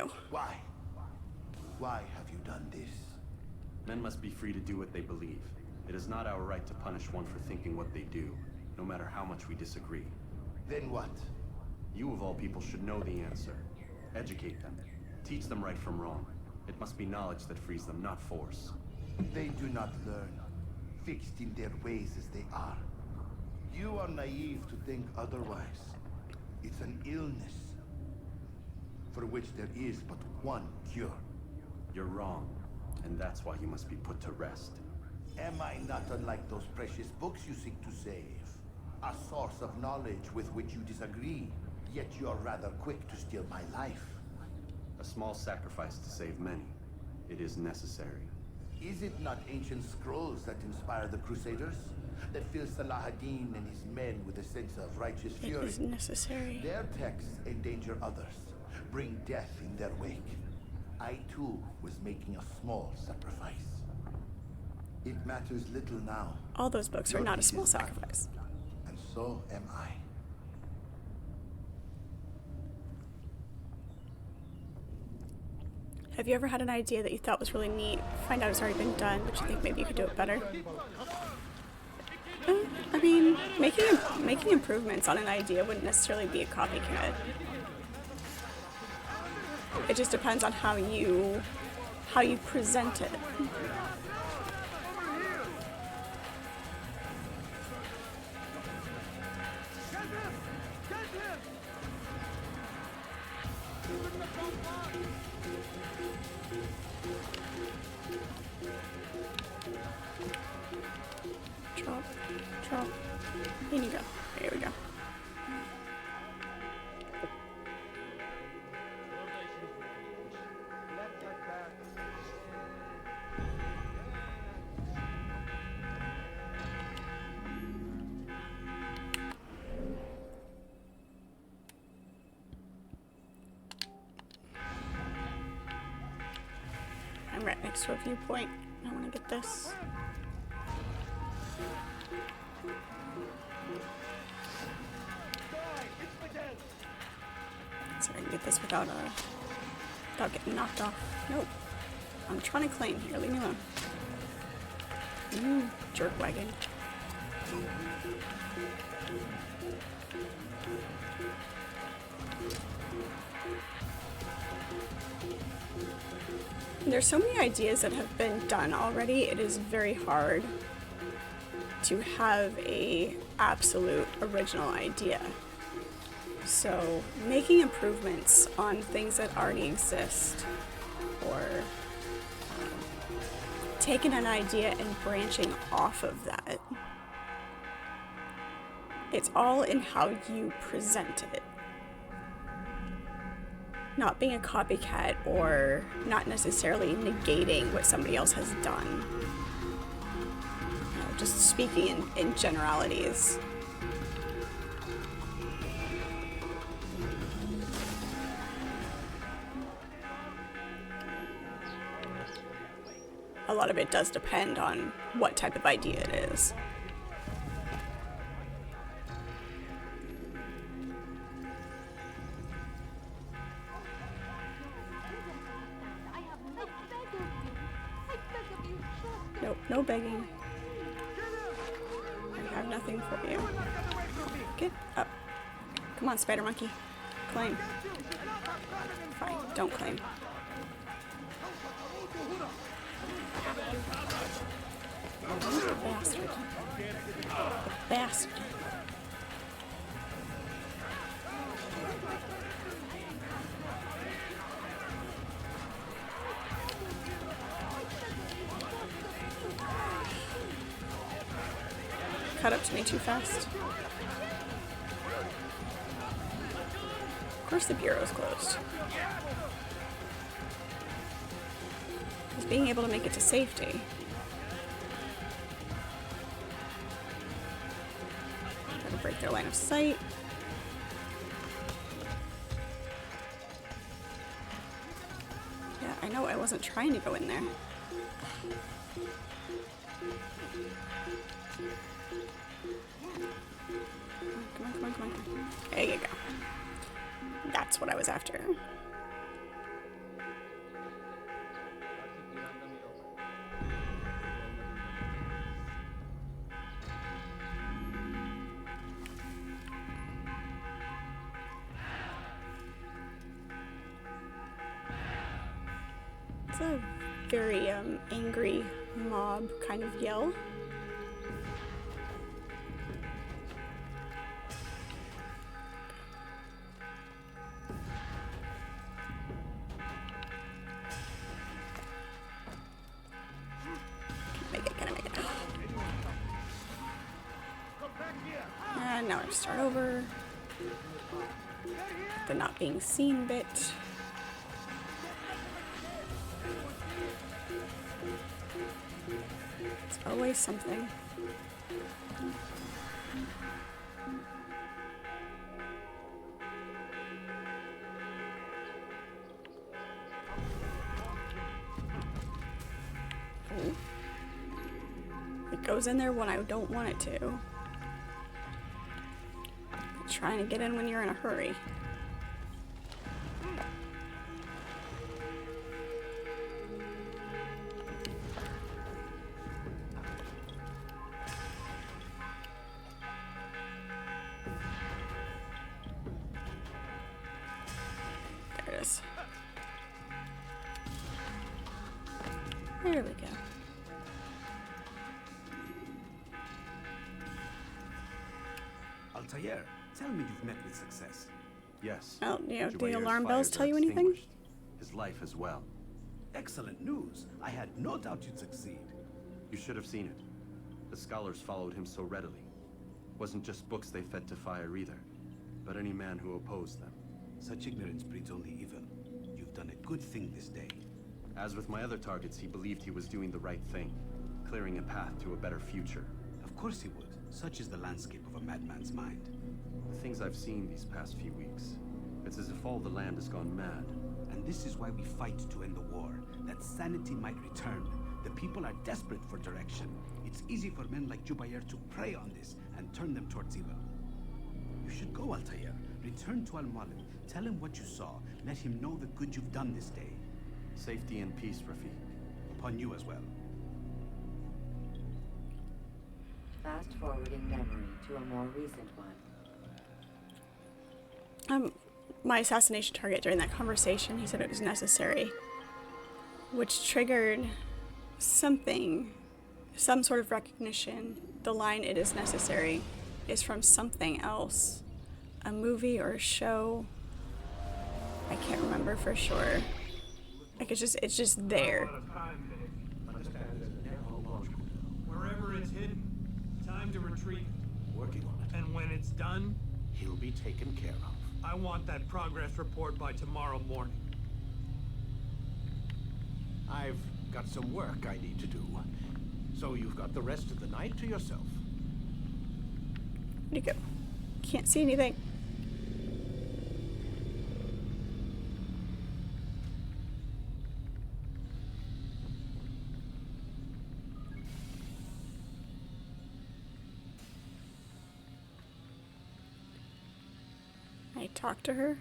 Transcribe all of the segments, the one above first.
you. Why? Why have you done this? Men must be free to do what they believe. It is not our right to punish one for thinking what they do, no matter how much we disagree. Then what? You of all people should know the answer. Educate them. Teach them right from wrong. It must be knowledge that frees them, not force. They do not learn, fixed in their ways as they are. You are naive to think otherwise. It's an illness for which there is but one cure. You're wrong, and that's why you must be put to rest. Am I not unlike those precious books you seek to save? A source of knowledge with which you disagree, yet you are rather quick to steal my life. A small sacrifice to save many. It is necessary. Is it not ancient scrolls that inspire the Crusaders? That fill Salah ad-Din and his men with a sense of righteous fury? It is necessary. Their texts endanger others, bring death in their wake. I too was making a small sacrifice. It matters little now. All those books are Your not a deed small is done, sacrifice. and so am I. Have you ever had an idea that you thought was really neat, find out it's already been done, but you think maybe you could do it better? I mean, making improvements on an idea wouldn't necessarily be a copycat. It just depends on how you present it. Drop. In you go. There we go. I'm right next to a viewpoint. I want to get this. So I can get this without getting knocked off. Nope. I'm trying to claim here. Leave me alone. Jerk wagon. There's so many ideas that have been done already. It is very hard to have a absolute original idea. So making improvements on things that already exist, or taking an idea and branching off of that, it's all in how you present it. Not being a copycat or not necessarily negating what somebody else has done. Just speaking in generalities. A lot of it does depend on what type of idea it is. Nope, no begging. I have nothing for you. Get up. Come on, spider monkey. Claim. Fine, don't claim. The bastard. The bastard. Cut up to me too fast. Of course the bureau's closed. Because being able to make it to safety. Gotta break their line of sight. Yeah, I know I wasn't trying to go in there. Come on. There you go. That's what I was after. It's a very angry mob kind of yell. And now we start over. The not being seen bit. It's always something. Ooh. It goes in there when I don't want it to. Trying to get in when you're in a hurry. There it is. There we go. Altair, tell me you've met with success. Yes. Oh, you know, do the Jubair's alarm bells fires tell are you anything? extinguished. His life as well. Excellent news. I had no doubt you'd succeed. You should have seen it. The scholars followed him so readily. Wasn't just books they fed to fire either, but any man who opposed them. Such ignorance breeds only evil. You've done a good thing this day. As with my other targets, he believed he was doing the right thing, clearing a path to a better future. Of course he would. Such is the landscape of a madman's mind. The things I've seen these past few weeks, it's as if all the land has gone mad. And this is why we fight to end the war, that sanity might return. The people are desperate for direction. It's easy for men like Jubair to prey on this and turn them towards evil. You should go, Altair. Return to Al-Mualim. Tell him what you saw. Let him know the good you've done this day. Safety and peace, Rafiq. Upon you as well. Fast forwarding memory to a more recent one. My assassination target during that conversation, he said it was necessary, which triggered something, some sort of recognition. The line "it is necessary" is from something else, a movie or a show. I can't remember for sure. Like it's just there. Wherever it's hidden, time to retrieve it. Working on it. And when it's done, He'll be taken care of. I want that progress report by tomorrow morning. I've got some work I need to do. So you've got the rest of the night to yourself. Where'd you go? Can't see anything. I talked to her.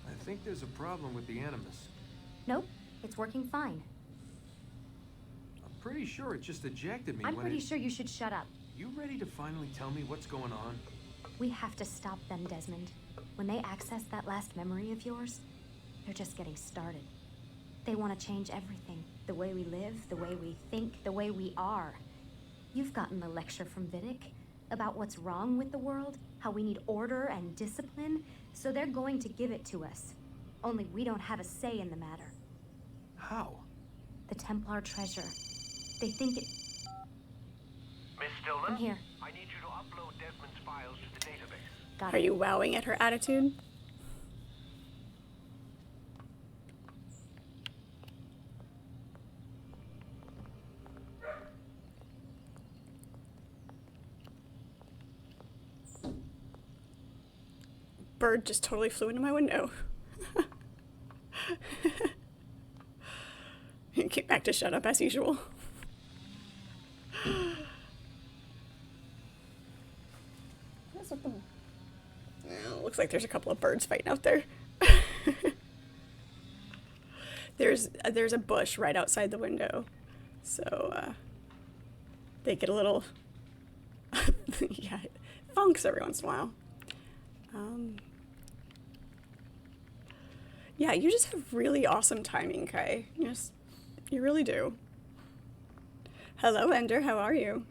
I think there's a problem with the Animus. Nope, it's working fine. I'm pretty sure it just ejected me I'm when pretty it... sure you should shut up. You ready to finally tell me what's going on? We have to stop them, Desmond. When they access that last memory of yours, they're just getting started. They want to change everything. The way we live, the way we think, the way we are. You've gotten the lecture from Vidic about what's wrong with the world, how we need order and discipline, so they're going to give it to us. Only we don't have a say in the matter. How? The Templar treasure. They think it... Miss Stillman? I'm here. I need you to upload Desmond's files to the database. Got Are it. you wowing at her attitude? Bird just totally flew into my window. Get back to shut up as usual. What's with them? Oh, looks like there's a couple of birds fighting out there. There's a bush right outside the window, so they get a little yeah, funks every once in a while. Yeah, you just have really awesome timing, Kai. You really do. Hello, Ender. How are you?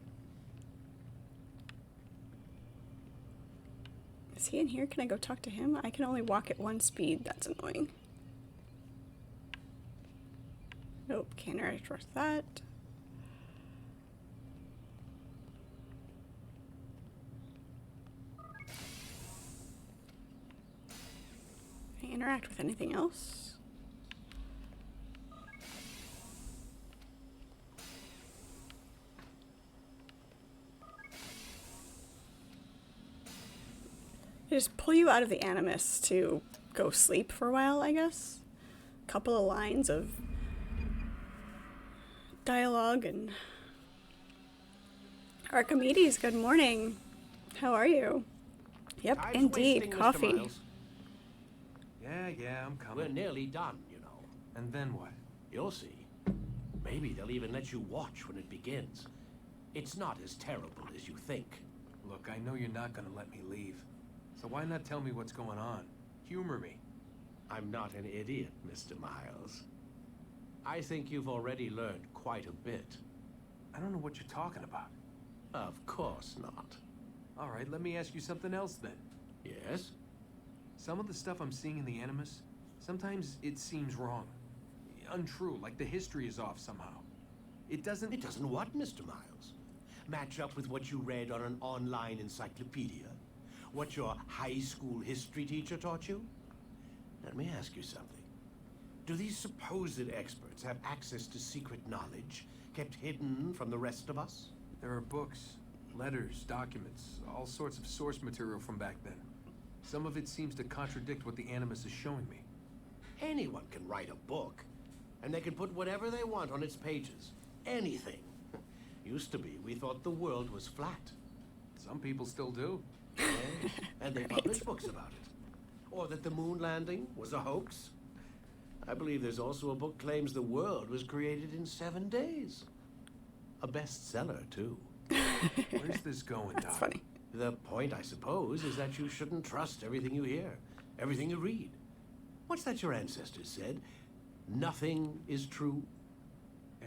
Is he in here? Can I go talk to him? I can only walk at 1 speed. That's annoying. Nope, can't interact with that. Can I interact with anything else? They just pull you out of the animus to go sleep for a while, I guess. A couple of lines of dialogue and... Archimedes, good morning. How are you? Yep, Time's indeed, wasting, Mr. coffee. Miles. Yeah, I'm coming. We're nearly done, you know. And then what? You'll see. Maybe they'll even let you watch when it begins. It's not as terrible as you think. Look, I know you're not gonna let me leave. So why not tell me what's going on? Humor me. I'm not an idiot, Mr. Miles. I think you've already learned quite a bit. I don't know what you're talking about. Of course not. All right, let me ask you something else then. Yes? Some of the stuff I'm seeing in the Animus, sometimes it seems wrong. Untrue, like the history is off somehow. It doesn't... It doesn't what, Mr. Miles? Match up with what you read on an online encyclopedia? What your high school history teacher taught you? Let me ask you something. Do these supposed experts have access to secret knowledge kept hidden from the rest of us? There are books, letters, documents, all sorts of source material from back then. Some of it seems to contradict what the Animus is showing me. Anyone can write a book, and they can put whatever they want on its pages. Anything. Used to be, we thought the world was flat. Some people still do. Yes, and they publish books about it. Or that the moon landing was a hoax. I believe there's also a book claims the world was created in 7 days. A bestseller, too. Where's this going, Doc? That's funny. The point, I suppose, is that you shouldn't trust everything you hear, everything you read. What's that your ancestors said? Nothing is true?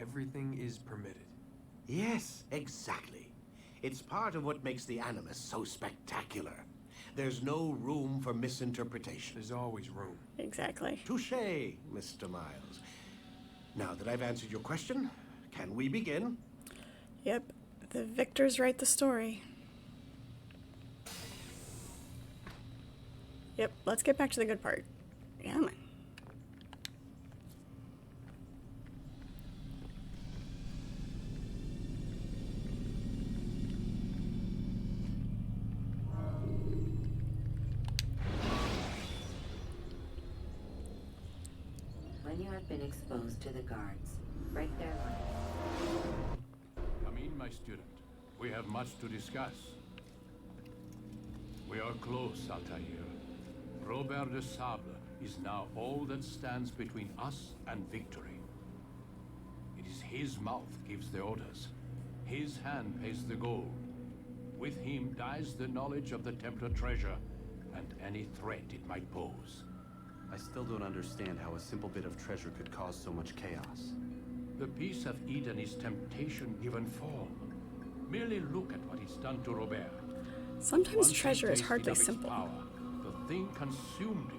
Everything is permitted. Yes, exactly. It's part of what makes the Animus so spectacular. There's no room for misinterpretation. There's always room. Exactly. Touché, Mr. Miles. Now that I've answered your question, can we begin? Yep, the victors write the story. Yep, let's get back to the good part. Yeah, man. When you have been exposed to the guards, break their line. Come in, my student. We have much to discuss. We are close, Altair. Robert de Sable is now all that stands between us and victory. It is his mouth gives the orders. His hand pays the gold. With him dies the knowledge of the Templar treasure and any threat it might pose. I still don't understand how a simple bit of treasure could cause so much chaos. The peace of Eden is temptation given form. Merely look at what it's done to Robert. Sometimes Once he treasure is tasted hardly of its simple. power, the thing consumed him.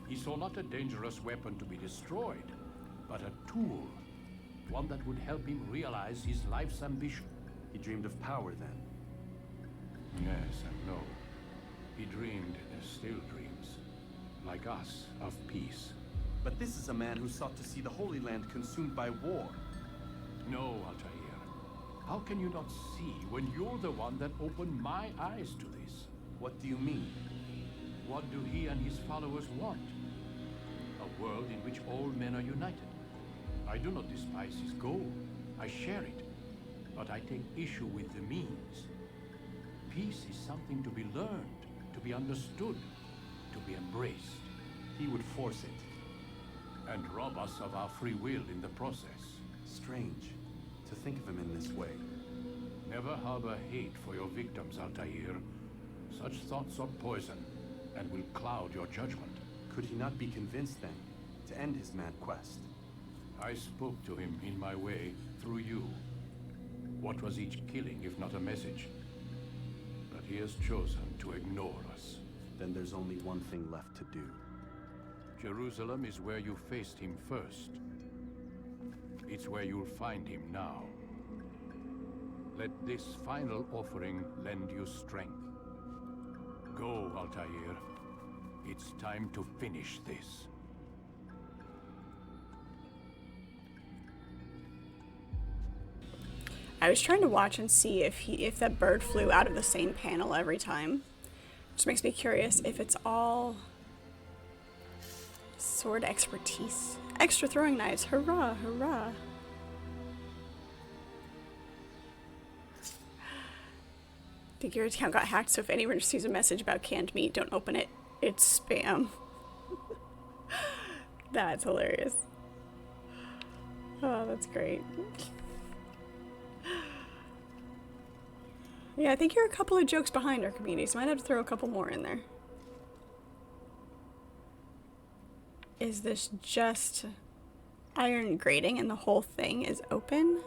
He saw not a dangerous weapon to be destroyed, but a tool. One that would help him realize his life's ambition. He dreamed of power then. Yes and no. He dreamed, still dreams, like us, of peace. But this is a man who sought to see the Holy Land consumed by war. No, Altair. How can you not see when you're the one that opened my eyes to this? What do you mean? What do he and his followers want? A world in which all men are united. I do not despise his goal. I share it. But I take issue with the means. Peace is something to be learned, to be understood, to be embraced. He would force it. And rob us of our free will in the process. Strange to think of him in this way. Never harbor hate for your victims, Altair. Such thoughts are poison and will cloud your judgment. Could he not be convinced then to end his mad quest? I spoke to him in my way, through you. What was each killing if not a message? But he has chosen to ignore us. Then there's only one thing left to do. Jerusalem is where you faced him first. It's where you'll find him now. Let this final offering lend you strength. Go, Altair. It's time to finish this. I was trying to watch and see if that bird flew out of the same panel every time. Which makes me curious if it's all sword expertise. Extra throwing knives. Hurrah, hurrah. I think your account got hacked, so if anyone receives a message about canned meat, don't open it. It's spam. That's hilarious. Oh, that's great. Yeah, I think you're a couple of jokes behind our community, so I might have to throw a couple more in there. Is this just iron grating and the whole thing is open?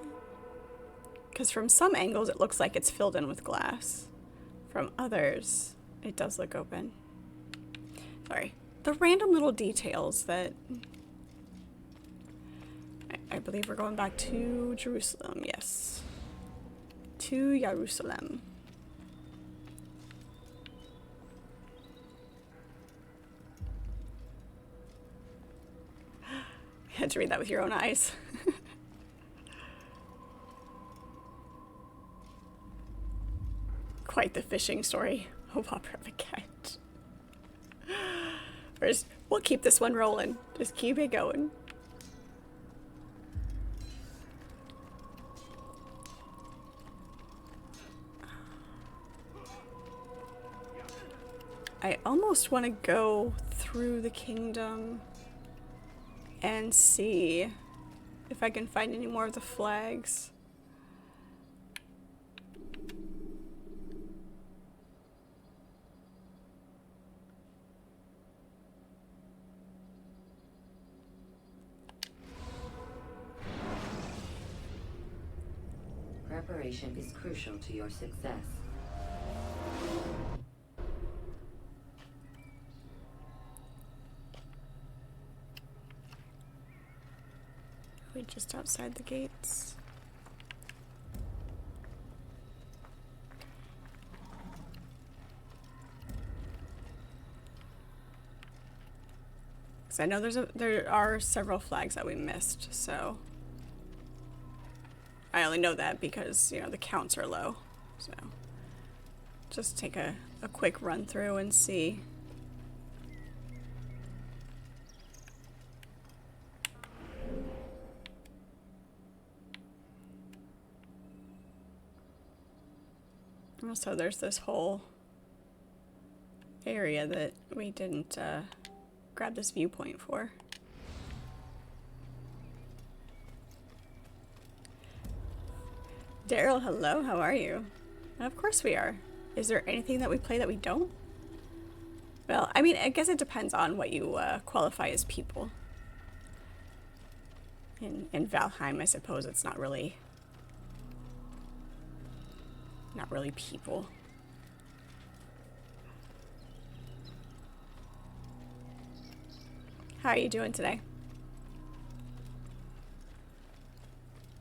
Because from some angles it looks like it's filled in with glass. From others, it does look open. Sorry. The random little details that... I believe we're going back to Jerusalem, yes. To Jerusalem. You had to read that with your own eyes. Quite the fishing story. Oh, Opera of a Cat. First, we'll keep this one rolling. Just keep it going. I almost want to go through the kingdom and see if I can find any more of the flags. Preparation is crucial to your success. Are we just outside the gates? Because I know there are several flags that we missed, so I only know that because, you know, the counts are low. So just take a quick run through and see. Also, there's this whole area that we didn't grab this viewpoint for. Daryl, hello, how are you? Of course we are. Is there anything that we play that we don't? Well, I mean, I guess it depends on what you qualify as people. In Valheim, I suppose it's not really people. How are you doing today?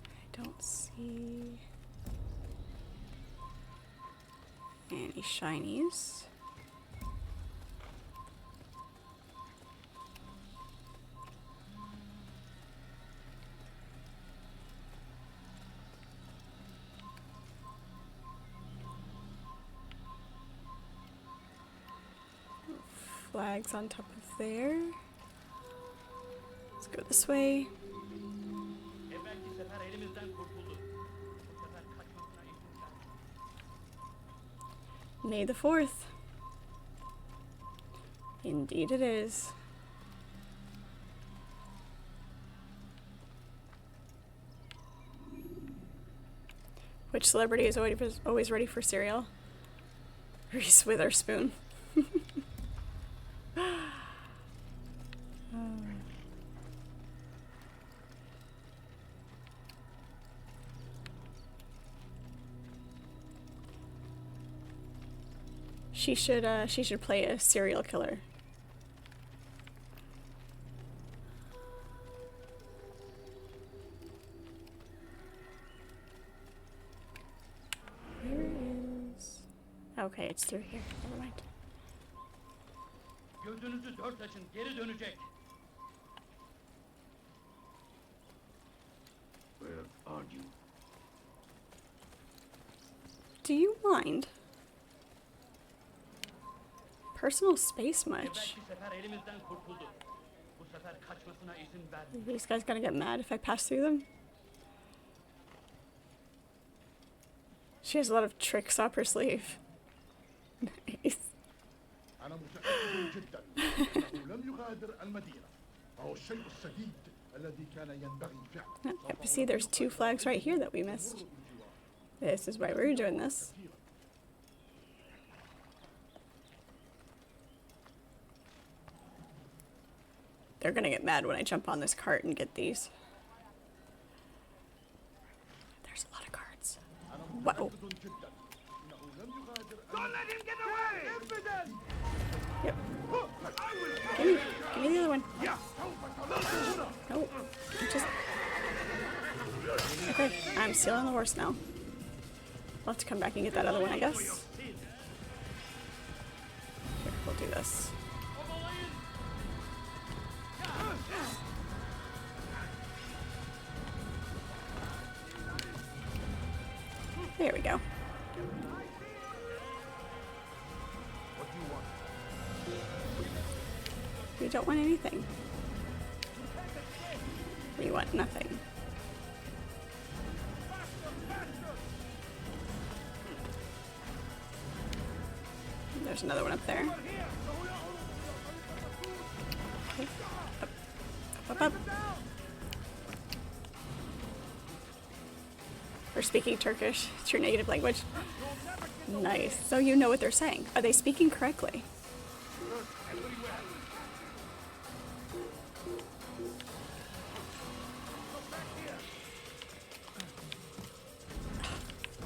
I don't see any shinies. Flags on top of there. Let's go this way. May the 4th. Indeed it is. Which celebrity is always ready for cereal? Reese Witherspoon. She should play a serial killer. Where is... Okay, it's through here. Never mind. Gözünüzü dört açın, geri dönecek. Where are you? Do you mind? Personal space much? Evvelki sefer elimizden kurtuldu. Bu sefer kaçmasına izin vermeyin. These guys gonna get mad if I pass through them? She has a lot of tricks up her sleeve. Nice. أنا متأكد جدا أنه لم يغادر المدينة وهو الشيء السديد الذي كان ينبغي فعله. Yep, see, there's 2 flags right here that we missed. This is why we're doing this. They're gonna get mad when I jump on this cart and get these. There's a lot of cards. Whoa. Don't let him get away! Yep. Give me the other one. No. Just... Okay, I'm stealing the horse now. I'll have to come back and get that other one, I guess. Here, we'll do this. There we go. What do you want? We don't want anything. We want nothing. There's another one up there. Okay. Up, up, up. We're speaking Turkish. It's your native language. Nice. So you know what they're saying. Are they speaking correctly?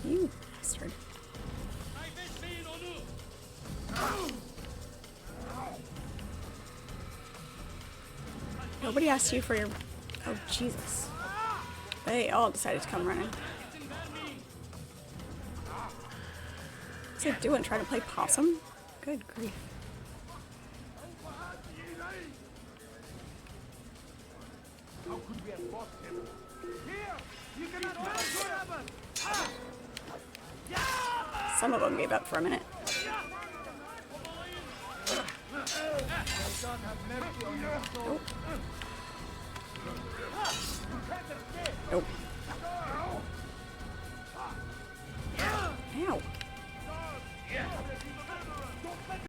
You bastard. Nobody asked you for your... Oh, Jesus. They all decided to come running. What's he doing? Trying to play possum? Good grief. How could we have lost him? Here! You cannot run forever! Some of them gave up for a minute. Nope. Nope. Ow.